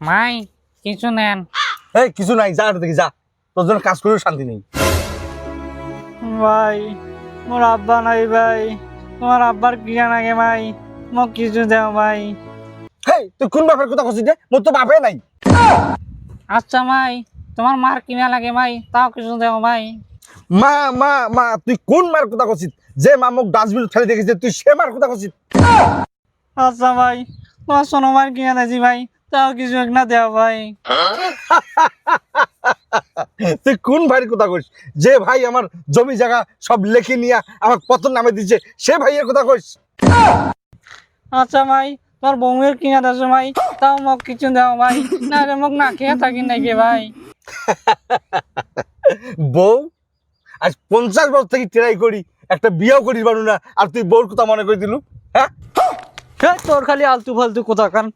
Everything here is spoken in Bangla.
মাই কিছু নেন। এই কিছু নাই, যা দেখি যা, তোর জন্য কাজ করেও শান্তি নেই। ভাই মোর আব্বা নাই ভাই, তোমার আব্বার কিয়া নাগে ভাই, মোক কিছু দেও ভাই। হেই তুই কোন বাপের কথা কছিস রে? মোর তো বাপে নাই। আচ্ছা ভাই, তোমার মার কিনা লাগে ভাই, তাও কিছু দেও ভাই। মা মা মা তুই কোন মার কথা কছিস? যে মা মোক ডাস্টবিন ফেলে দেখেছে তুই সে মার কথা কছিস? আচ্ছা ভাই, তোমার সোনো মার কিনা দিয়েছি ভাই, তাও কিছু একটা দেও ভাই। তুই কোন ভাইয়ের কথা কইস? যে ভাই আমার জমি জায়গা সব লেখে নিয়ে আমার পতন নামে দিচ্ছে, সে ভাইয়ের কথা কইস? আচ্ছা ভাই, তোর বউয়ের কিনা দেছো ভাই, তাও মোক কিছু দেও ভাই, না রে মোক না খেয়ে থাকি নাকি ভাই। বউ আজ 50 বছর থেকে ট্রাই করি, একটা বিয়েও করিস পারু না, আর তুই বউর কথা মনে করে দিলু? হ্যাঁ তোর খালি আলতু ফালতু কথা কান।